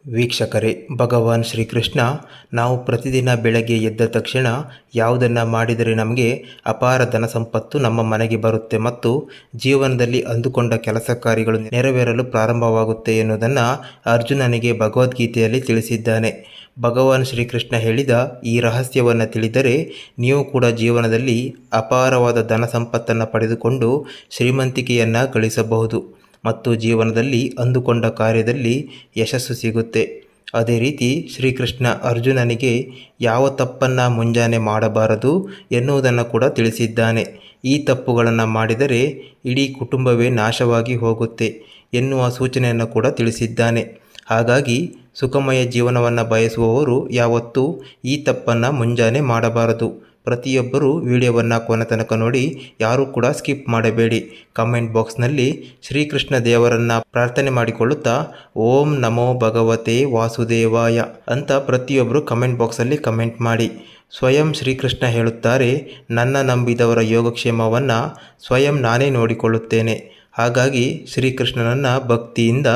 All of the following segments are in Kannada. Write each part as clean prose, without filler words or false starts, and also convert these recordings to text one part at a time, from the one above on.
ವೀಕ್ಷಕರೇ, ಭಗವಾನ್ ಶ್ರೀಕೃಷ್ಣ ನಾವು ಪ್ರತಿದಿನ ಬೆಳಗ್ಗೆ ಎದ್ದ ತಕ್ಷಣ ಯಾವುದನ್ನು ಮಾಡಿದರೆ ನಮಗೆ ಅಪಾರ ಧನ ಸಂಪತ್ತು ನಮ್ಮ ಮನೆಗೆ ಬರುತ್ತೆ ಮತ್ತು ಜೀವನದಲ್ಲಿ ಅಂದುಕೊಂಡ ಕೆಲಸ ಕಾರ್ಯಗಳು ನೆರವೇರಲು ಪ್ರಾರಂಭವಾಗುತ್ತೆ ಎನ್ನುವುದನ್ನು ಅರ್ಜುನನಿಗೆ ಭಗವದ್ಗೀತೆಯಲ್ಲಿ ತಿಳಿಸಿದ್ದಾನೆ. ಭಗವಾನ್ ಶ್ರೀಕೃಷ್ಣ ಹೇಳಿದ ಈ ರಹಸ್ಯವನ್ನು ತಿಳಿದರೆ ನೀವು ಕೂಡ ಜೀವನದಲ್ಲಿ ಅಪಾರವಾದ ಧನ ಸಂಪತ್ತನ್ನು ಪಡೆದುಕೊಂಡು ಶ್ರೀಮಂತಿಕೆಯನ್ನು ಗಳಿಸಬಹುದು ಮತ್ತು ಜೀವನದಲ್ಲಿ ಅಂದುಕೊಂಡ ಕಾರ್ಯದಲ್ಲಿ ಯಶಸ್ಸು ಸಿಗುತ್ತೆ. ಅದೇ ರೀತಿ ಶ್ರೀಕೃಷ್ಣ ಅರ್ಜುನನಿಗೆ ಯಾವ ತಪ್ಪನ್ನು ಮುಂಜಾನೆ ಮಾಡಬಾರದು ಎನ್ನುವುದನ್ನು ಕೂಡ ತಿಳಿಸಿದ್ದಾನೆ. ಈ ತಪ್ಪುಗಳನ್ನು ಮಾಡಿದರೆ ಇಡೀ ಕುಟುಂಬವೇ ನಾಶವಾಗಿ ಹೋಗುತ್ತೆ ಎನ್ನುವ ಸೂಚನೆಯನ್ನು ಕೂಡ ತಿಳಿಸಿದ್ದಾನೆ. ಹಾಗಾಗಿ ಸುಖಮಯ ಜೀವನವನ್ನು ಬಯಸುವವರು ಯಾವತ್ತೂ ಈ ತಪ್ಪನ್ನು ಮುಂಜಾನೆ ಮಾಡಬಾರದು. ಪ್ರತಿಯೊಬ್ಬರೂ ವಿಡಿಯೋವನ್ನು ಕೊನೆ ತನಕ ನೋಡಿ, ಯಾರೂ ಕೂಡ ಸ್ಕಿಪ್ ಮಾಡಬೇಡಿ. ಕಮೆಂಟ್ ಬಾಕ್ಸ್ನಲ್ಲಿ ಶ್ರೀಕೃಷ್ಣ ದೇವರನ್ನು ಪ್ರಾರ್ಥನೆ ಮಾಡಿಕೊಳ್ಳುತ್ತಾ ಓಂ ನಮೋ ಭಗವತೆ ವಾಸುದೇವಾಯ ಅಂತ ಪ್ರತಿಯೊಬ್ಬರು ಕಮೆಂಟ್ ಬಾಕ್ಸಲ್ಲಿ ಕಮೆಂಟ್ ಮಾಡಿ. ಸ್ವಯಂ ಶ್ರೀಕೃಷ್ಣ ಹೇಳುತ್ತಾರೆ, ನನ್ನ ನಂಬಿದವರ ಯೋಗಕ್ಷೇಮವನ್ನು ಸ್ವಯಂ ನಾನೇ ನೋಡಿಕೊಳ್ಳುತ್ತೇನೆ. ಹಾಗಾಗಿ ಶ್ರೀಕೃಷ್ಣನನ್ನು ಭಕ್ತಿಯಿಂದ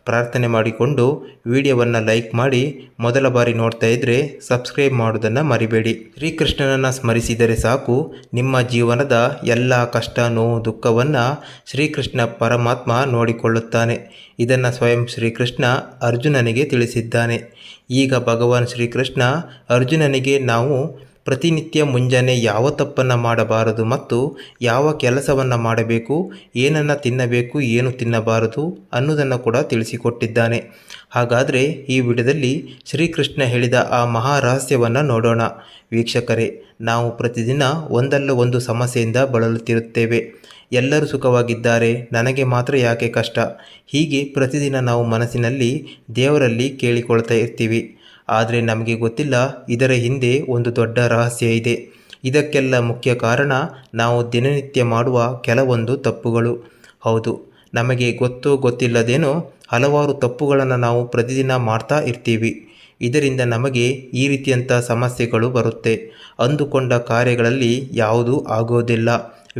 ಪ್ರಾರ್ಥನೆ ಮಾಡಿಕೊಂಡು ವಿಡಿಯೋವನ್ನು ಲೈಕ್ ಮಾಡಿ. ಮೊದಲ ಬಾರಿ ನೋಡ್ತಾ ಇದ್ದರೆ ಸಬ್ಸ್ಕ್ರೈಬ್ ಮಾಡೋದನ್ನು ಮರಿಬೇಡಿ. ಶ್ರೀಕೃಷ್ಣನನ್ನು ಸ್ಮರಿಸಿದರೆ ಸಾಕು, ನಿಮ್ಮ ಜೀವನದ ಎಲ್ಲ ಕಷ್ಟ ನೋವು ದುಃಖವನ್ನು ಶ್ರೀಕೃಷ್ಣ ಪರಮಾತ್ಮ ನೋಡಿಕೊಳ್ಳುತ್ತಾನೆ. ಇದನ್ನು ಸ್ವಯಂ ಶ್ರೀಕೃಷ್ಣ ಅರ್ಜುನನಿಗೆ ತಿಳಿಸಿದ್ದಾನೆ. ಈಗ ಭಗವಾನ್ ಶ್ರೀಕೃಷ್ಣ ಅರ್ಜುನನಿಗೆ ನಾವು ಪ್ರತಿನಿತ್ಯ ಮುಂಜಾನೆ ಯಾವ ತಪ್ಪನ್ನು ಮಾಡಬಾರದು ಮತ್ತು ಯಾವ ಕೆಲಸವನ್ನು ಮಾಡಬೇಕು, ಏನನ್ನು ತಿನ್ನಬೇಕು, ಏನು ತಿನ್ನಬಾರದು ಅನ್ನೋದನ್ನು ಕೂಡ ತಿಳಿಸಿಕೊಟ್ಟಿದ್ದಾನೆ. ಹಾಗಾದರೆ ಈ ವಿಡಿಯೋದಲ್ಲಿ ಶ್ರೀಕೃಷ್ಣ ಹೇಳಿದ ಆ ಮಹಾರಹಸ್ಯವನ್ನು ನೋಡೋಣ. ವೀಕ್ಷಕರೇ, ನಾವು ಪ್ರತಿದಿನ ಒಂದಲ್ಲ ಒಂದು ಸಮಸ್ಯೆಯಿಂದ ಬಳಲುತ್ತಿರುತ್ತೇವೆ. ಎಲ್ಲರೂ ಸುಖವಾಗಿದ್ದಾರೆ, ನನಗೆ ಮಾತ್ರ ಯಾಕೆ ಕಷ್ಟ? ಹೀಗೆ ಪ್ರತಿದಿನ ನಾವು ಮನಸ್ಸಿನಲ್ಲಿ ದೇವರಲ್ಲಿ ಕೇಳಿಕೊಳ್ತಾ ಇರ್ತೀವಿ. ಆದರೆ ನಮಗೆ ಗೊತ್ತಿಲ್ಲ, ಇದರ ಹಿಂದೆ ಒಂದು ದೊಡ್ಡ ರಹಸ್ಯ ಇದೆ. ಇದಕ್ಕೆಲ್ಲ ಮುಖ್ಯ ಕಾರಣ ನಾವು ದಿನನಿತ್ಯ ಮಾಡುವ ಕೆಲವೊಂದು ತಪ್ಪುಗಳು. ಹೌದು, ನಮಗೆ ಗೊತ್ತೋ ಗೊತ್ತಿಲ್ಲದೇನೋ ಹಲವಾರು ತಪ್ಪುಗಳನ್ನು ನಾವು ಪ್ರತಿದಿನ ಮಾಡ್ತಾ ಇರ್ತೀವಿ. ಇದರಿಂದ ನಮಗೆ ಈ ರೀತಿಯಂಥ ಸಮಸ್ಯೆಗಳು ಬರುತ್ತೆ. ಅಂದುಕೊಂಡ ಕಾರ್ಯಗಳಲ್ಲಿ ಯಾವುದೂ ಆಗೋದಿಲ್ಲ,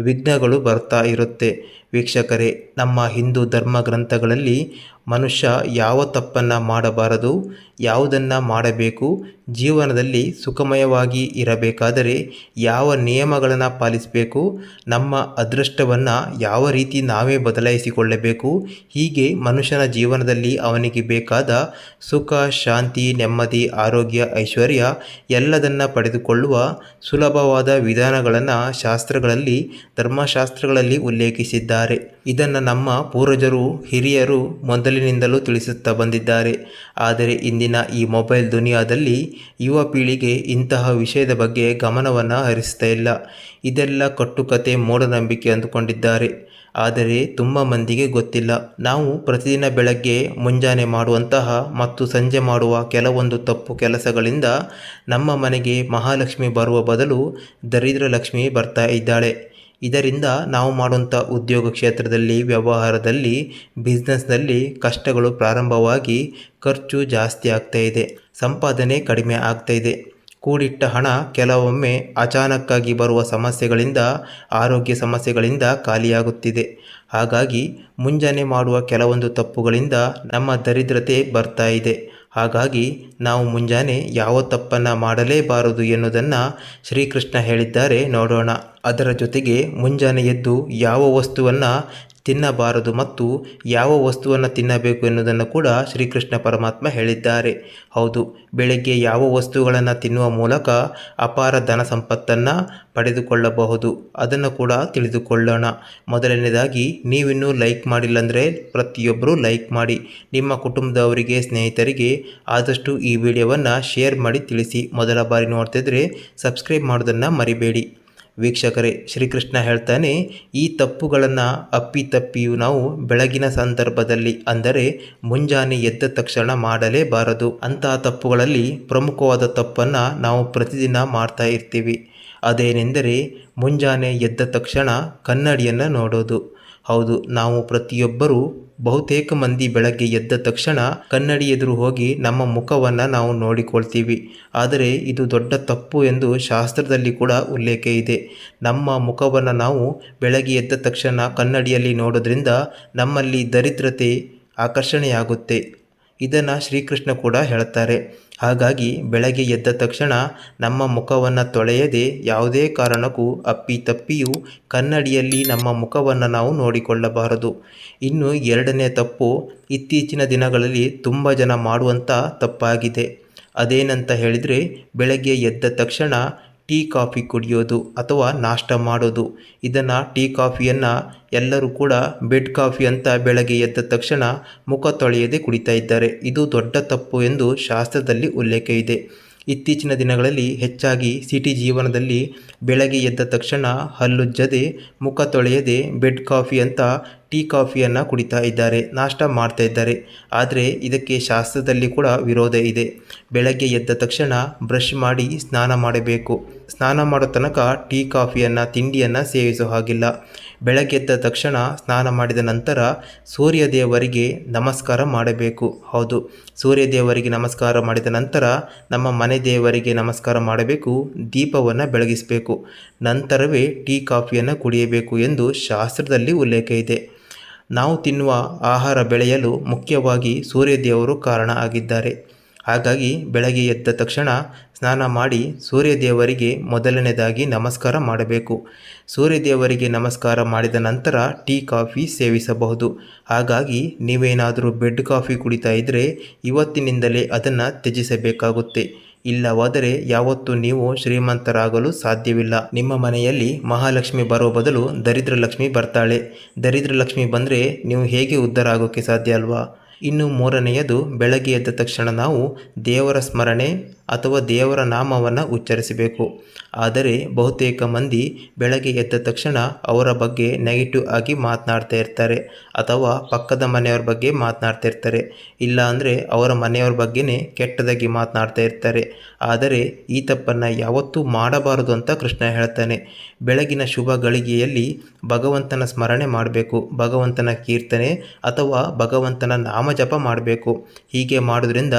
ವಿಘ್ನಗಳು ಬರ್ತಾ ಇರುತ್ತೆ. ವೀಕ್ಷಕರೇ, ನಮ್ಮ ಹಿಂದೂ ಧರ್ಮ ಗ್ರಂಥಗಳಲ್ಲಿ ಮನುಷ್ಯ ಯಾವ ತಪ್ಪನ್ನು ಮಾಡಬಾರದು, ಯಾವುದನ್ನು ಮಾಡಬೇಕು, ಜೀವನದಲ್ಲಿ ಸುಖಮಯವಾಗಿ ಇರಬೇಕಾದರೆ ಯಾವ ನಿಯಮಗಳನ್ನು ಪಾಲಿಸಬೇಕು, ನಮ್ಮ ಅದೃಷ್ಟವನ್ನು ಯಾವ ರೀತಿ ನಾವೇ ಬದಲಾಯಿಸಿಕೊಳ್ಳಬೇಕು, ಹೀಗೆ ಮನುಷ್ಯನ ಜೀವನದಲ್ಲಿ ಅವನಿಗೆ ಬೇಕಾದ ಸುಖ, ಶಾಂತಿ, ನೆಮ್ಮದಿ, ಆರೋಗ್ಯ, ಐಶ್ವರ್ಯ ಎಲ್ಲದನ್ನು ಪಡೆದುಕೊಳ್ಳುವ ಸುಲಭವಾದ ವಿಧಾನಗಳನ್ನು ಶಾಸ್ತ್ರಗಳಲ್ಲಿ, ಧರ್ಮಶಾಸ್ತ್ರಗಳಲ್ಲಿ ಉಲ್ಲೇಖಿಸಿದ್ದಾರೆ. ಇದನ್ನು ನಮ್ಮ ಪೂರ್ವಜರು, ಹಿರಿಯರು ಮೊದಲಿನಿಂದಲೂ ತಿಳಿಸುತ್ತಾ ಬಂದಿದ್ದಾರೆ. ಆದರೆ ಇಂದಿನ ಈ ಮೊಬೈಲ್ ದುನಿಯಾದಲ್ಲಿ ಯುವ ಪೀಳಿಗೆ ಇಂತಹ ವಿಷಯದ ಬಗ್ಗೆ ಗಮನವನ್ನು ಹರಿಸ್ತಾ ಇಲ್ಲ. ಇದೆಲ್ಲ ಕಟ್ಟುಕತೆ, ಮೂಢನಂಬಿಕೆ ಅಂದುಕೊಂಡಿದ್ದಾರೆ. ಆದರೆ ತುಂಬ ಮಂದಿಗೆ ಗೊತ್ತಿಲ್ಲ, ನಾವು ಪ್ರತಿದಿನ ಬೆಳಗ್ಗೆ ಮುಂಜಾನೆ ಮಾಡುವಂತಹ ಮತ್ತು ಸಂಜೆ ಮಾಡುವ ಕೆಲವೊಂದು ತಪ್ಪು ಕೆಲಸಗಳಿಂದ ನಮ್ಮ ಮನೆಗೆ ಮಹಾಲಕ್ಷ್ಮಿ ಬರುವ ಬದಲು ದರಿದ್ರ ಲಕ್ಷ್ಮಿ ಬರ್ತಾ ಇದ್ದಾಳೆ. ಇದರಿಂದ ನಾವು ಮಾಡುವಂಥ ಉದ್ಯೋಗ ಕ್ಷೇತ್ರದಲ್ಲಿ, ವ್ಯವಹಾರದಲ್ಲಿ, ಬಿಸ್ನೆಸ್ನಲ್ಲಿ ಕಷ್ಟಗಳು ಪ್ರಾರಂಭವಾಗಿ ಖರ್ಚು ಜಾಸ್ತಿ ಆಗ್ತಾ ಇದೆ, ಸಂಪಾದನೆ ಕಡಿಮೆ ಆಗ್ತಾ ಇದೆ. ಕೂಡಿಟ್ಟ ಹಣ ಕೆಲವೊಮ್ಮೆ ಅಚಾನಕ್ಕಾಗಿ ಬರುವ ಸಮಸ್ಯೆಗಳಿಂದ, ಆರೋಗ್ಯ ಸಮಸ್ಯೆಗಳಿಂದ ಖಾಲಿಯಾಗುತ್ತಿದೆ. ಹಾಗಾಗಿ ಮುಂಜಾನೆ ಮಾಡುವ ಕೆಲವೊಂದು ತಪ್ಪುಗಳಿಂದ ನಮ್ಮ ದರಿದ್ರತೆ ಬರ್ತಾ ಇದೆ. ಹಾಗಾಗಿ ನಾವು ಮುಂಜಾನೆ ಯಾವ ತಪ್ಪನ್ನು ಮಾಡಲೇಬಾರದು ಎನ್ನುವುದನ್ನು ಶ್ರೀಕೃಷ್ಣ ಹೇಳಿದ್ದಾರೆ, ನೋಡೋಣ. ಅದರ ಜೊತೆಗೆ ಮುಂಜಾನೆ ಎದ್ದು ಯಾವ ವಸ್ತುವನ್ನು ತಿನ್ನಬಾರದು ಮತ್ತು ಯಾವ ವಸ್ತುವನ್ನು ತಿನ್ನಬೇಕು ಎನ್ನುವುದನ್ನು ಕೂಡ ಶ್ರೀಕೃಷ್ಣ ಪರಮಾತ್ಮ ಹೇಳಿದ್ದಾರೆ. ಹೌದು, ಬೆಳಗ್ಗೆ ಯಾವ ವಸ್ತುಗಳನ್ನು ತಿನ್ನುವ ಮೂಲಕ ಅಪಾರ ಧನ ಸಂಪತ್ತನ್ನು ಪಡೆದುಕೊಳ್ಳಬಹುದು, ಅದನ್ನು ಕೂಡ ತಿಳಿದುಕೊಳ್ಳೋಣ. ಮೊದಲನೇದಾಗಿ, ನೀವಿನ್ನೂ ಲೈಕ್ ಮಾಡಿಲ್ಲ ಅಂದರೆ ಪ್ರತಿಯೊಬ್ಬರೂ ಲೈಕ್ ಮಾಡಿ. ನಿಮ್ಮ ಕುಟುಂಬದವರಿಗೆ, ಸ್ನೇಹಿತರಿಗೆ ಆದಷ್ಟು ಈ ವಿಡಿಯೋವನ್ನು ಶೇರ್ ಮಾಡಿ ತಿಳಿಸಿ. ಮೊದಲ ಬಾರಿ ನೋಡ್ತಿದ್ರೆ ಸಬ್ಸ್ಕ್ರೈಬ್ ಮಾಡೋದನ್ನು ಮರಿಬೇಡಿ. ವೀಕ್ಷಕರೇ, ಶ್ರೀಕೃಷ್ಣ ಹೇಳ್ತಾನೆ, ಈ ತಪ್ಪುಗಳನ್ನು ಅಪ್ಪಿತಪ್ಪಿಯೂ ನಾವು ಬೆಳಗಿನ ಸಂದರ್ಭದಲ್ಲಿ, ಅಂದರೆ ಮುಂಜಾನೆ ಎದ್ದ ತಕ್ಷಣ ಮಾಡಲೇಬಾರದು. ಅಂತಹ ತಪ್ಪುಗಳಲ್ಲಿ ಪ್ರಮುಖವಾದ ತಪ್ಪನ್ನು ನಾವು ಪ್ರತಿದಿನ ಮಾಡ್ತಾ ಇರ್ತೀವಿ. ಅದೇನೆಂದರೆ ಮುಂಜಾನೆ ಎದ್ದ ತಕ್ಷಣ ಕನ್ನಡಿಯನ್ನು ನೋಡೋದು. ಹೌದು, ನಾವು ಪ್ರತಿಯೊಬ್ಬರೂ, ಬಹುತೇಕ ಮಂದಿ ಬೆಳಗ್ಗೆ ಎದ್ದ ತಕ್ಷಣ ಕನ್ನಡಿ ಎದುರು ಹೋಗಿ ನಮ್ಮ ಮುಖವನ್ನು ನಾವು ನೋಡಿಕೊಳ್ತೀವಿ. ಆದರೆ ಇದು ದೊಡ್ಡ ತಪ್ಪು ಎಂದು ಶಾಸ್ತ್ರದಲ್ಲಿ ಕೂಡ ಉಲ್ಲೇಖ ಇದೆ. ನಮ್ಮ ಮುಖವನ್ನು ನಾವು ಬೆಳಗ್ಗೆ ಎದ್ದ ತಕ್ಷಣ ಕನ್ನಡಿಯಲ್ಲಿ ನೋಡೋದ್ರಿಂದ ನಮ್ಮಲ್ಲಿ ದರಿದ್ರತೆ ಆಕರ್ಷಣೆಯಾಗುತ್ತೆ. ಇದನ್ನು ಶ್ರೀಕೃಷ್ಣ ಕೂಡ ಹೇಳ್ತಾರೆ. ಹಾಗಾಗಿ ಬೆಳಗ್ಗೆ ಎದ್ದ ತಕ್ಷಣ ನಮ್ಮ ಮುಖವನ್ನು ತೊಳೆಯದೆ ಯಾವುದೇ ಕಾರಣಕ್ಕೂ ಅಪ್ಪಿತಪ್ಪಿಯೂ ಕನ್ನಡಿಯಲ್ಲಿ ನಮ್ಮ ಮುಖವನ್ನು ನಾವು ನೋಡಿಕೊಳ್ಳಬಾರದು. ಇನ್ನು ಎರಡನೇ ತಪ್ಪು ಇತ್ತೀಚಿನ ದಿನಗಳಲ್ಲಿ ತುಂಬ ಜನ ಮಾಡುವಂಥ ತಪ್ಪಾಗಿದೆ. ಅದೇನಂತ ಹೇಳಿದರೆ, ಬೆಳಗ್ಗೆ ಎದ್ದ ತಕ್ಷಣ ಟೀ ಕಾಫಿ ಕುಡಿಯೋದು ಅಥವಾ ನಾಷ್ಟ ಮಾಡೋದು. ಇದನ್ನು ಟೀ ಕಾಫಿಯನ್ನು ಎಲ್ಲರೂ ಕೂಡ ಬೆಡ್ ಕಾಫಿ ಅಂತ ಬೆಳಗ್ಗೆ ಎದ್ದ ತಕ್ಷಣ ಮುಖ ತೊಳೆಯದೆ ಕುಡಿತಾ ಇದ್ದಾರೆ. ಇದು ದೊಡ್ಡ ತಪ್ಪು ಎಂದು ಶಾಸ್ತ್ರದಲ್ಲಿ ಉಲ್ಲೇಖ ಇದೆ. ಇತ್ತೀಚಿನ ದಿನಗಳಲ್ಲಿ ಹೆಚ್ಚಾಗಿ ಸಿಟಿ ಜೀವನದಲ್ಲಿ ಬೆಳಗ್ಗೆ ಎದ್ದ ತಕ್ಷಣ ಹಲ್ಲುಜ್ಜದೆ ಮುಖ ತೊಳೆಯದೆ ಬೆಡ್ ಕಾಫಿ ಅಂತ ಟೀ ಕಾಫಿಯನ್ನು ಕುಡಿತಾ ಇದ್ದಾರೆ, ನಾಷ್ಟ ಮಾಡ್ತಾ ಇದ್ದಾರೆ. ಆದರೆ ಇದಕ್ಕೆ ಶಾಸ್ತ್ರದಲ್ಲಿ ಕೂಡ ವಿರೋಧ ಇದೆ. ಬೆಳಗ್ಗೆ ಎದ್ದ ತಕ್ಷಣ ಬ್ರಷ್ ಮಾಡಿ ಸ್ನಾನ ಮಾಡಬೇಕು. ಸ್ನಾನ ಮಾಡೋ ತನಕ ಟೀ ಕಾಫಿಯನ್ನು ತಿಂಡಿಯನ್ನು ಸೇವಿಸೋ ಹಾಗಿಲ್ಲ. ಬೆಳಗ್ಗೆ ಎದ್ದ ತಕ್ಷಣ ಸ್ನಾನ ಮಾಡಿದ ನಂತರ ಸೂರ್ಯದೇವರಿಗೆ ನಮಸ್ಕಾರ ಮಾಡಬೇಕು. ಹೌದು, ಸೂರ್ಯದೇವರಿಗೆ ನಮಸ್ಕಾರ ಮಾಡಿದ ನಂತರ ನಮ್ಮ ಮನೆ ದೇವರಿಗೆ ನಮಸ್ಕಾರ ಮಾಡಬೇಕು, ದೀಪವನ್ನು ಬೆಳಗಿಸಬೇಕು. ನಂತರವೇ ಟೀ ಕಾಫಿಯನ್ನು ಕುಡಿಯಬೇಕು ಎಂದು ಶಾಸ್ತ್ರದಲ್ಲಿ ಉಲ್ಲೇಖ ಇದೆ. ನಾವು ತಿನ್ನುವ ಆಹಾರ ಬೆಳೆಯಲು ಮುಖ್ಯವಾಗಿ ಸೂರ್ಯದೇವರು ಕಾರಣ ಆಗಿದ್ದಾರೆ. ಹಾಗಾಗಿ ಬೆಳಗ್ಗೆ ಎದ್ದ ತಕ್ಷಣ ಸ್ನಾನ ಮಾಡಿ ಸೂರ್ಯದೇವರಿಗೆ ಮೊದಲನೇದಾಗಿ ನಮಸ್ಕಾರ ಮಾಡಬೇಕು. ಸೂರ್ಯದೇವರಿಗೆ ನಮಸ್ಕಾರ ಮಾಡಿದ ನಂತರ ಟೀ ಕಾಫಿ ಸೇವಿಸಬಹುದು. ಹಾಗಾಗಿ ನೀವೇನಾದರೂ ಬೆಡ್ ಕಾಫಿ ಕುಡಿತಾ ಇದ್ದರೆ ಇವತ್ತಿನಿಂದಲೇ ಅದನ್ನು ತ್ಯಜಿಸಬೇಕಾಗುತ್ತೆ. ಇಲ್ಲವಾದರೆ ಯಾವತ್ತೂ ನೀವು ಶ್ರೀಮಂತರಾಗಲು ಸಾಧ್ಯವಿಲ್ಲ. ನಿಮ್ಮ ಮನೆಯಲ್ಲಿ ಮಹಾಲಕ್ಷ್ಮಿ ಬರೋ ಬದಲು ದರಿದ್ರ ಲಕ್ಷ್ಮಿ ಬರ್ತಾಳೆ. ದರಿದ್ರ ಲಕ್ಷ್ಮಿ ಬಂದರೆ ನೀವು ಹೇಗೆ ಉದ್ಧಾರ ಆಗೋಕ್ಕೆ ಸಾಧ್ಯ ಅಲ್ವಾ? ಇನ್ನು ಮೂರನೆಯದು, ಬೆಳಗ್ಗೆ ಎದ್ದ ತಕ್ಷಣ ನಾವು ದೇವರ ಸ್ಮರಣೆ ಅಥವಾ ದೇವರ ನಾಮವನ್ನು ಉಚ್ಚರಿಸಬೇಕು. ಆದರೆ ಬಹುತೇಕ ಮಂದಿ ಬೆಳಗ್ಗೆ ಎದ್ದ ತಕ್ಷಣ ಅವರ ಬಗ್ಗೆ ನೆಗೆಟಿವ್ ಆಗಿ ಮಾತನಾಡ್ತಾ ಇರ್ತಾರೆ ಅಥವಾ ಪಕ್ಕದ ಮನೆಯವ್ರ ಬಗ್ಗೆ ಮಾತನಾಡ್ತಾ ಇರ್ತಾರೆ. ಇಲ್ಲ ಅಂದರೆ ಅವರ ಮನೆಯವ್ರ ಬಗ್ಗೆನೇ ಕೆಟ್ಟದಾಗಿ ಮಾತನಾಡ್ತಾ ಇರ್ತಾರೆ. ಆದರೆ ಈ ತಪ್ಪನ್ನು ಯಾವತ್ತೂ ಮಾಡಬಾರದು ಅಂತ ಕೃಷ್ಣ ಹೇಳ್ತಾನೆ. ಬೆಳಗಿನ ಶುಭ ಗಳಿಗೆಯಲ್ಲಿ ಭಗವಂತನ ಸ್ಮರಣೆ ಮಾಡಬೇಕು, ಭಗವಂತನ ಕೀರ್ತನೆ ಅಥವಾ ಭಗವಂತನ ನಾಮಜಪ ಮಾಡಬೇಕು. ಹೀಗೆ ಮಾಡೋದ್ರಿಂದ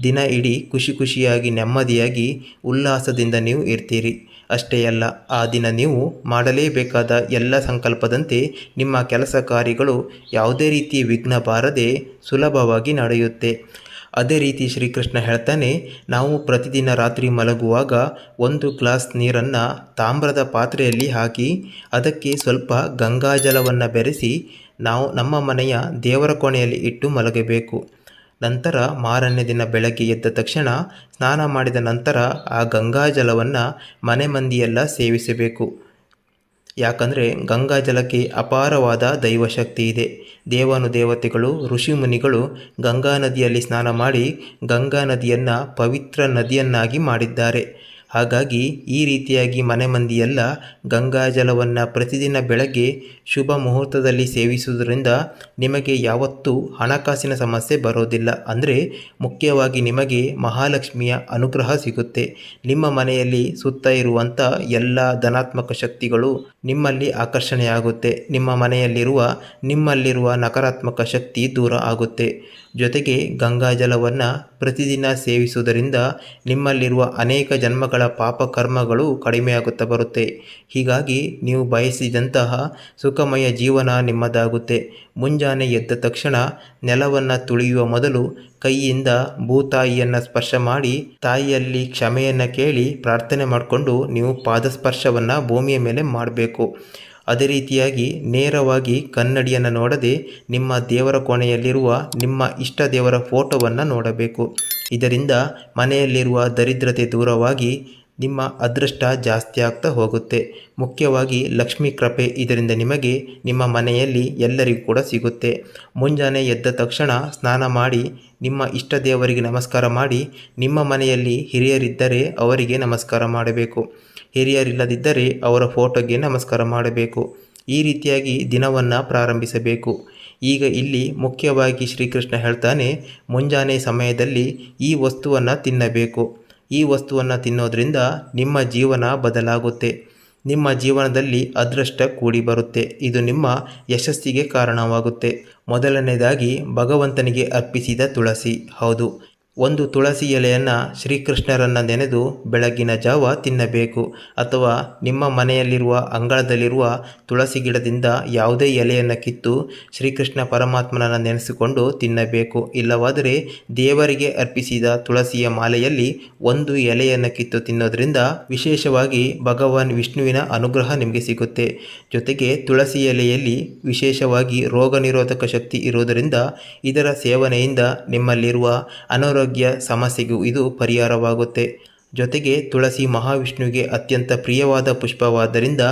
ದಿನ ಇಡೀ ಖುಷಿಯಾಗಿ ನೆಮ್ಮದಿಯಾಗಿ ಉಲ್ಲಾಸದಿಂದ ನೀವು ಇರ್ತೀರಿ. ಅಷ್ಟೇ ಅಲ್ಲ, ಆ ದಿನ ನೀವು ಮಾಡಲೇಬೇಕಾದ ಎಲ್ಲ ಸಂಕಲ್ಪದಂತೆ ನಿಮ್ಮ ಕೆಲಸ ಕಾರ್ಯಗಳು ಯಾವುದೇ ರೀತಿ ವಿಘ್ನ ಬಾರದೆ ಸುಲಭವಾಗಿ ನಡೆಯುತ್ತೆ. ಅದೇ ರೀತಿ ಶ್ರೀಕೃಷ್ಣ ಹೇಳ್ತಾನೆ, ನಾವು ಪ್ರತಿದಿನ ರಾತ್ರಿ ಮಲಗುವಾಗ 1 ಗ್ಲಾಸ್ ನೀರನ್ನು ತಾಮ್ರದ ಪಾತ್ರೆಯಲ್ಲಿ ಹಾಕಿ ಅದಕ್ಕೆ ಸ್ವಲ್ಪ ಗಂಗಾಜಲವನ್ನು ಬೆರೆಸಿ ನಾವು ನಮ್ಮ ಮನೆಯ ದೇವರ ಕೋಣೆಯಲ್ಲಿ ಇಟ್ಟು ಮಲಗಬೇಕು. ನಂತರ ಮಾರನೇ ದಿನ ಬೆಳಗ್ಗೆ ಎದ್ದ ತಕ್ಷಣ ಸ್ನಾನ ಮಾಡಿದ ನಂತರ ಆ ಗಂಗಾಜಲವನ್ನು ಮನೆ ಮಂದಿಯೆಲ್ಲ ಸೇವಿಸಬೇಕು. ಯಾಕಂದರೆ ಗಂಗಾಜಲಕ್ಕೆ ಅಪಾರವಾದ ದೈವಶಕ್ತಿ ಇದೆ. ದೇವಾನುದೇವತೆಗಳು, ಋಷಿಮುನಿಗಳು ಗಂಗಾ ನದಿಯಲ್ಲಿ ಸ್ನಾನ ಮಾಡಿ ಗಂಗಾ ನದಿಯನ್ನು ಪವಿತ್ರ ನದಿಯನ್ನಾಗಿ ಮಾಡಿದ್ದಾರೆ. ಹಾಗಾಗಿ ಈ ರೀತಿಯಾಗಿ ಮನೆ ಮಂದಿಯೆಲ್ಲ ಗಂಗಾಜಲವನ್ನು ಪ್ರತಿದಿನ ಬೆಳಗ್ಗೆ ಶುಭ ಮುಹೂರ್ತದಲ್ಲಿ ಸೇವಿಸುವುದರಿಂದ ನಿಮಗೆ ಯಾವತ್ತೂ ಹಣಕಾಸಿನ ಸಮಸ್ಯೆ ಬರೋದಿಲ್ಲ. ಅಂದರೆ ಮುಖ್ಯವಾಗಿ ನಿಮಗೆ ಮಹಾಲಕ್ಷ್ಮಿಯ ಅನುಗ್ರಹ ಸಿಗುತ್ತೆ. ನಿಮ್ಮ ಮನೆಯಲ್ಲಿ ಸುತ್ತ ಇರುವಂಥ ಎಲ್ಲ ಧನಾತ್ಮಕ ಶಕ್ತಿಗಳು ನಿಮ್ಮಲ್ಲಿ ಆಕರ್ಷಣೆಯಾಗುತ್ತೆ. ನಿಮ್ಮಲ್ಲಿರುವ ನಕಾರಾತ್ಮಕ ಶಕ್ತಿ ದೂರ ಆಗುತ್ತೆ. ಜೊತೆಗೆ ಗಂಗಾಜಲವನ್ನು ಪ್ರತಿದಿನ ಸೇವಿಸುವುದರಿಂದ ನಿಮ್ಮಲ್ಲಿರುವ ಅನೇಕ ಜನ್ಮಗಳ ಪಾಪಕರ್ಮಗಳು ಕಡಿಮೆಯಾಗುತ್ತಾ ಬರುತ್ತೆ. ಹೀಗಾಗಿ ನೀವು ಬಯಸಿದಂತಹ ಸುಖಮಯ ಜೀವನ ನಿಮ್ಮದಾಗುತ್ತೆ. ಮುಂಜಾನೆ ಎದ್ದ ತಕ್ಷಣ ನೆಲವನ್ನು ತುಳಿಯುವ ಮೊದಲು ಕೈಯಿಂದ ಭೂತಾಯಿಯನ್ನು ಸ್ಪರ್ಶ ಮಾಡಿ ತಾಯಿಯಲ್ಲಿ ಕ್ಷಮೆಯನ್ನು ಕೇಳಿ ಪ್ರಾರ್ಥನೆ ಮಾಡಿಕೊಂಡು ನೀವು ಪಾದಸ್ಪರ್ಶವನ್ನು ಭೂಮಿಯ ಮೇಲೆ ಮಾಡಬೇಕು. ಅದೇ ರೀತಿಯಾಗಿ ನೇರವಾಗಿ ಕನ್ನಡಿಯನ್ನು ನೋಡದೆ ನಿಮ್ಮ ದೇವರ ಕೋಣೆಯಲ್ಲಿರುವ ನಿಮ್ಮ ಇಷ್ಟ ದೇವರ ಫೋಟೋವನ್ನು ನೋಡಬೇಕು. ಇದರಿಂದ ಮನೆಯಲ್ಲಿರುವ ದರಿದ್ರತೆ ದೂರವಾಗಿ ನಿಮ್ಮ ಅದೃಷ್ಟ ಜಾಸ್ತಿ ಆಗ್ತಾ ಹೋಗುತ್ತೆ. ಮುಖ್ಯವಾಗಿ ಲಕ್ಷ್ಮೀ ಕೃಪೆ ಇದರಿಂದ ನಿಮಗೆ ನಿಮ್ಮ ಮನೆಯಲ್ಲಿ ಎಲ್ಲರಿಗೂ ಕೂಡ ಸಿಗುತ್ತೆ. ಮುಂಜಾನೆ ಎದ್ದ ತಕ್ಷಣ ಸ್ನಾನ ಮಾಡಿ ನಿಮ್ಮ ಇಷ್ಟ ದೇವರಿಗೆ ನಮಸ್ಕಾರ ಮಾಡಿ, ನಿಮ್ಮ ಮನೆಯಲ್ಲಿ ಹಿರಿಯರಿದ್ದರೆ ಅವರಿಗೆ ನಮಸ್ಕಾರ ಮಾಡಬೇಕು. ಹಿರಿಯರಿಲ್ಲದಿದ್ದರೆ ಅವರ ಫೋಟೋಗೆ ನಮಸ್ಕಾರ ಮಾಡಬೇಕು. ಈ ರೀತಿಯಾಗಿ ದಿನವನ್ನು ಪ್ರಾರಂಭಿಸಬೇಕು. ಈಗ ಇಲ್ಲಿ ಮುಖ್ಯವಾಗಿ ಶ್ರೀಕೃಷ್ಣ ಹೇಳ್ತಾನೆ, ಮುಂಜಾನೆ ಸಮಯದಲ್ಲಿ ಈ ವಸ್ತುವನ್ನು ತಿನ್ನಬೇಕು. ಈ ವಸ್ತುವನ್ನು ತಿನ್ನೋದ್ರಿಂದ ನಿಮ್ಮ ಜೀವನ ಬದಲಾಗುತ್ತೆ. ನಿಮ್ಮ ಜೀವನದಲ್ಲಿ ಅದೃಷ್ಟ ಕೂಡಿ ಬರುತ್ತೆ. ಇದು ನಿಮ್ಮ ಯಶಸ್ಸಿಗೆ ಕಾರಣವಾಗುತ್ತೆ. ಮೊದಲನೇದಾಗಿ ಭಗವಂತನಿಗೆ ಅರ್ಪಿಸಿದ ತುಳಸಿ. ಹೌದು, ಒಂದು ತುಳಸಿ ಎಲೆಯನ್ನು ಶ್ರೀಕೃಷ್ಣರನ್ನು ನೆನೆದು ಬೆಳಗಿನ ಜಾವ ತಿನ್ನಬೇಕು. ಅಥವಾ ನಿಮ್ಮ ಮನೆಯಲ್ಲಿರುವ ಅಂಗಳದಲ್ಲಿರುವ ತುಳಸಿ ಗಿಡದಿಂದ ಯಾವುದೇ ಎಲೆಯನ್ನು ಕಿತ್ತು ಶ್ರೀಕೃಷ್ಣ ಪರಮಾತ್ಮನನ್ನು ನೆನೆಸಿಕೊಂಡು ತಿನ್ನಬೇಕು. ಇಲ್ಲವಾದರೆ ದೇವರಿಗೆ ಅರ್ಪಿಸಿದ ತುಳಸಿಯ ಮಾಲೆಯಲ್ಲಿ ಒಂದು ಎಲೆಯನ್ನು ಕಿತ್ತು ತಿನ್ನೋದ್ರಿಂದ ವಿಶೇಷವಾಗಿ ಭಗವಾನ್ ವಿಷ್ಣುವಿನ ಅನುಗ್ರಹ ನಿಮಗೆ ಸಿಗುತ್ತೆ. ಜೊತೆಗೆ ತುಳಸಿ ಎಲೆಯಲ್ಲಿ ವಿಶೇಷವಾಗಿ ರೋಗ ನಿರೋಧಕ ಶಕ್ತಿ ಇರುವುದರಿಂದ ಇದರ ಸೇವನೆಯಿಂದ ನಿಮ್ಮಲ್ಲಿರುವ ಅನಾರೋಗ್ಯ ಸಮಸ್ಯೆಗೂ ಇದು ಪರಿಹಾರವಾಗುತ್ತೆ. ಜೊತೆಗೆ ತುಳಸಿ ಮಹಾವಿಷ್ಣುವಿಗೆ ಅತ್ಯಂತ ಪ್ರಿಯವಾದ ಪುಷ್ಪವಾದ್ದರಿಂದ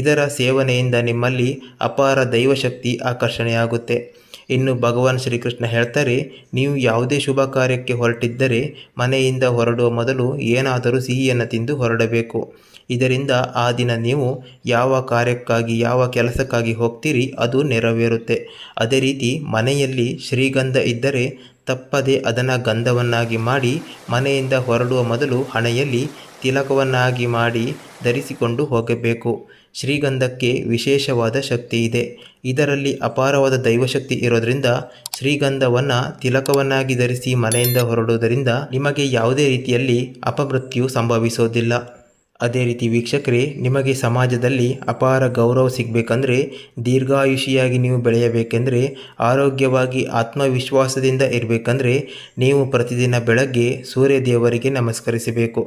ಇದರ ಸೇವನೆಯಿಂದ ನಿಮ್ಮಲ್ಲಿ ಅಪಾರ ದೈವಶಕ್ತಿ ಆಕರ್ಷಣೆಯಾಗುತ್ತೆ. ಇನ್ನು ಭಗವಾನ್ ಶ್ರೀಕೃಷ್ಣ ಹೇಳ್ತಾರೆ, ನೀವು ಯಾವುದೇ ಶುಭ ಕಾರ್ಯಕ್ಕೆ ಹೊರಟಿದ್ದರೆ ಮನೆಯಿಂದ ಹೊರಡುವ ಮೊದಲು ಏನಾದರೂ ಸಿಹಿಯನ್ನು ತಿಂದು ಹೊರಡಬೇಕು. ಇದರಿಂದ ಆ ದಿನ ನೀವು ಯಾವ ಕಾರ್ಯಕ್ಕಾಗಿ ಯಾವ ಕೆಲಸಕ್ಕಾಗಿ ಹೋಗ್ತೀರಿ ಅದು ನೆರವೇರುತ್ತೆ. ಅದೇ ರೀತಿ ಮನೆಯಲ್ಲಿ ಶ್ರೀಗಂಧ ಇದ್ದರೆ ತಪ್ಪದೆ ಅದನ್ನು ಗಂಧವನ್ನಾಗಿ ಮಾಡಿ ಮನೆಯಿಂದ ಹೊರಡುವ ಮೊದಲು ಹಣೆಯಲ್ಲಿ ತಿಲಕವನ್ನಾಗಿ ಮಾಡಿ ಧರಿಸಿಕೊಂಡು ಹೋಗಬೇಕು. ಶ್ರೀಗಂಧಕ್ಕೆ ವಿಶೇಷವಾದ ಶಕ್ತಿ ಇದೆ. ಇದರಲ್ಲಿ ಅಪಾರವಾದ ದೈವಶಕ್ತಿ ಇರೋದರಿಂದ ಶ್ರೀಗಂಧವನ್ನು ತಿಲಕವನ್ನಾಗಿ ಧರಿಸಿ ಮನೆಯಿಂದ ಹೊರಡುವುದರಿಂದ ನಿಮಗೆ ಯಾವುದೇ ರೀತಿಯಲ್ಲಿ ಅಪಮೃತ್ಯು ಸಂಭವಿಸೋದಿಲ್ಲ. ಅದೇ ರೀತಿ ವೀಕ್ಷಕರೇ, ನಿಮಗೆ ಸಮಾಜದಲ್ಲಿ ಅಪಾರ ಗೌರವ ಸಿಗಬೇಕಂದ್ರೆ, ದೀರ್ಘಾಯುಷಿಯಾಗಿ ನೀವು ಬೆಳೆಯಬೇಕೆಂದರೆ, ಆರೋಗ್ಯವಾಗಿ ಆತ್ಮವಿಶ್ವಾಸದಿಂದ ಇರಬೇಕಂದ್ರೆ ನೀವು ಪ್ರತಿದಿನ ಬೆಳಗ್ಗೆ ಸೂರ್ಯ ದೇವರಿಗೆ ನಮಸ್ಕರಿಸಬೇಕು.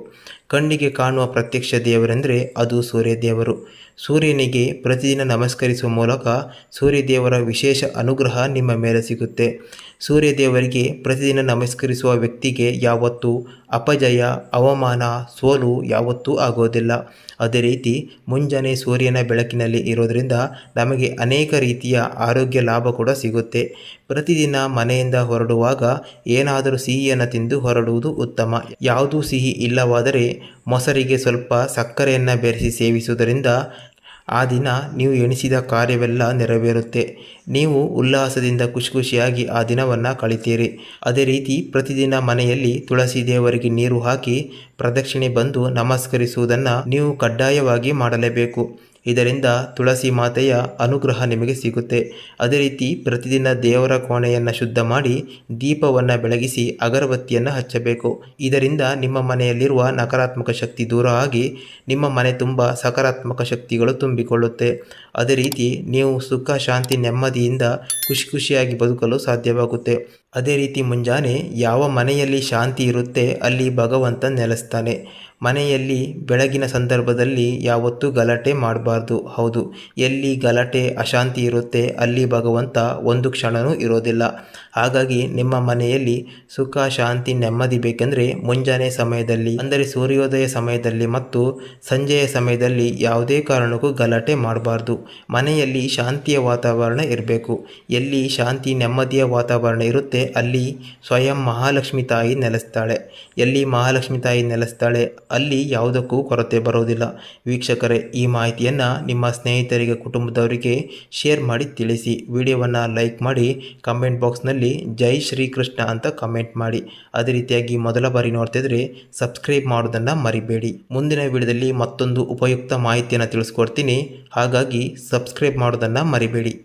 ಕಣ್ಣಿಗೆ ಕಾಣುವ ಪ್ರತ್ಯಕ್ಷ ದೇವರೆಂದರೆ ಅದು ಸೂರ್ಯದೇವರು. ಸೂರ್ಯನಿಗೆ ಪ್ರತಿದಿನ ನಮಸ್ಕರಿಸುವ ಮೂಲಕ ಸೂರ್ಯದೇವರ ವಿಶೇಷ ಅನುಗ್ರಹ ನಿಮ್ಮ ಮೇಲೆ ಸಿಗುತ್ತೆ. ಸೂರ್ಯದೇವರಿಗೆ ಪ್ರತಿದಿನ ನಮಸ್ಕರಿಸುವ ವ್ಯಕ್ತಿಗೆ ಯಾವತ್ತೂ ಅಪಜಯ, ಅವಮಾನ, ಸೋಲು ಯಾವತ್ತೂ ಆಗೋದಿಲ್ಲ. ಅದೇ ರೀತಿ ಮುಂಜಾನೆ ಸೂರ್ಯನ ಬೆಳಕಿನಲ್ಲಿ ಇರೋದರಿಂದ ನಮಗೆ ಅನೇಕ ರೀತಿಯ ಆರೋಗ್ಯ ಲಾಭ ಕೂಡ ಸಿಗುತ್ತೆ. ಪ್ರತಿದಿನ ಮನೆಯಿಂದ ಹೊರಡುವಾಗ ಏನಾದರೂ ಸಿಹಿಯನ್ನು ತಿಂದು ಹೊರಡುವುದು ಉತ್ತಮ. ಯಾವುದೂ ಸಿಹಿ ಇಲ್ಲವಾದರೆ ಮೊಸರಿಗೆ ಸ್ವಲ್ಪ ಸಕ್ಕರೆಯನ್ನು ಬೆರೆಸಿ ಸೇವಿಸುವುದರಿಂದ ಆ ದಿನ ನೀವು ಎಣಿಸಿದ ಕಾರ್ಯವೆಲ್ಲ ನೆರವೇರುತ್ತೆ. ನೀವು ಉಲ್ಲಾಸದಿಂದ ಖುಷಿಯಾಗಿ ಆ ದಿನವನ್ನು ಕಳಿತೀರಿ. ಅದೇ ರೀತಿ ಪ್ರತಿದಿನ ಮನೆಯಲ್ಲಿ ತುಳಸಿ ದೇವರಿಗೆ ನೀರು ಹಾಕಿ ಪ್ರದಕ್ಷಿಣೆ ಬಂದು ನಮಸ್ಕರಿಸುವುದನ್ನು ನೀವು ಕಡ್ಡಾಯವಾಗಿ ಮಾಡಲೇಬೇಕು. ಇದರಿಂದ ತುಳಸಿ ಮಾತೆಯ ಅನುಗ್ರಹ ನಿಮಗೆ ಸಿಗುತ್ತೆ. ಅದೇ ರೀತಿ ಪ್ರತಿದಿನ ದೇವರ ಕೋಣೆಯನ್ನು ಶುದ್ಧ ಮಾಡಿ ದೀಪವನ್ನು ಬೆಳಗಿಸಿ ಅಗರಬತ್ತಿಯನ್ನು ಹಚ್ಚಬೇಕು. ಇದರಿಂದ ನಿಮ್ಮ ಮನೆಯಲ್ಲಿರುವ ನಕಾರಾತ್ಮಕ ಶಕ್ತಿ ದೂರ ಆಗಿ ನಿಮ್ಮ ಮನೆ ತುಂಬ ಸಕಾರಾತ್ಮಕ ಶಕ್ತಿಗಳು ತುಂಬಿಕೊಳ್ಳುತ್ತೆ. ಅದೇ ರೀತಿ ನೀವು ಸುಖ, ಶಾಂತಿ, ನೆಮ್ಮದಿಯಿಂದ ಖುಷಿಯಾಗಿ ಬದುಕಲು ಸಾಧ್ಯವಾಗುತ್ತೆ. ಅದೇ ರೀತಿ ಮುಂಜಾನೆ ಯಾವ ಮನೆಯಲ್ಲಿ ಶಾಂತಿ ಇರುತ್ತೆ ಅಲ್ಲಿ ಭಗವಂತ ನೆಲೆಸ್ತಾನೆ. ಮನೆಯಲ್ಲಿ ಬೆಳಗಿನ ಸಂದರ್ಭದಲ್ಲಿ ಯಾವತ್ತೂ ಗಲಾಟೆ ಮಾಡಬಾರ್ದು. ಹೌದು, ಎಲ್ಲಿ ಗಲಾಟೆ, ಅಶಾಂತಿ ಇರುತ್ತೆ ಅಲ್ಲಿ ಭಗವಂತ ಒಂದು ಕ್ಷಣವೂ ಇರೋದಿಲ್ಲ. ಹಾಗಾಗಿ ನಿಮ್ಮ ಮನೆಯಲ್ಲಿ ಸುಖ, ಶಾಂತಿ, ನೆಮ್ಮದಿ ಬೇಕೆಂದರೆ ಮುಂಜಾನೆ ಸಮಯದಲ್ಲಿ ಅಂದರೆ ಸೂರ್ಯೋದಯ ಸಮಯದಲ್ಲಿ ಮತ್ತು ಸಂಜೆಯ ಸಮಯದಲ್ಲಿ ಯಾವುದೇ ಕಾರಣಕ್ಕೂ ಗಲಾಟೆ ಮಾಡಬಾರ್ದು. ಮನೆಯಲ್ಲಿ ಶಾಂತಿಯ ವಾತಾವರಣ ಇರಬೇಕು. ಎಲ್ಲಿ ಶಾಂತಿ, ನೆಮ್ಮದಿಯ ವಾತಾವರಣ ಇರುತ್ತೆ ಅಲ್ಲಿ ಸ್ವಯಂ ಮಹಾಲಕ್ಷ್ಮಿ ತಾಯಿ ನೆಲೆಸ್ತಾಳೆ. ಎಲ್ಲಿ ಮಹಾಲಕ್ಷ್ಮಿ ತಾಯಿ ನೆಲೆಸ್ತಾಳೆ ಅಲ್ಲಿ ಯಾವುದಕ್ಕೂ ಕೊರತೆ ಬರೋದಿಲ್ಲ. ವೀಕ್ಷಕರೇ, ಈ ಮಾಹಿತಿಯನ್ನು ನಿಮ್ಮ ಸ್ನೇಹಿತರಿಗೆ, ಕುಟುಂಬದವರಿಗೆ ಶೇರ್ ಮಾಡಿ ತಿಳಿಸಿ. ವಿಡಿಯೋವನ್ನು ಲೈಕ್ ಮಾಡಿ, ಕಮೆಂಟ್ ಬಾಕ್ಸ್ನಲ್ಲಿ ಜೈ ಶ್ರೀಕೃಷ್ಣ ಅಂತ ಕಮೆಂಟ್ ಮಾಡಿ. ಅದೇ ರೀತಿಯಾಗಿ ಮೊದಲ ಬಾರಿ ನೋಡ್ತಿದ್ರೆ ಸಬ್ಸ್ಕ್ರೈಬ್ ಮಾಡೋದನ್ನು ಮರಿಬೇಡಿ. ಮುಂದಿನ ವಿಡಿಯೋದಲ್ಲಿ ಮತ್ತೊಂದು ಉಪಯುಕ್ತ ಮಾಹಿತಿಯನ್ನು ತಿಳಿಸ್ಕೊಡ್ತೀನಿ. ಹಾಗಾಗಿ ಸಬ್ಸ್ಕ್ರೈಬ್ ಮಾಡೋದನ್ನು ಮರಿಬೇಡಿ.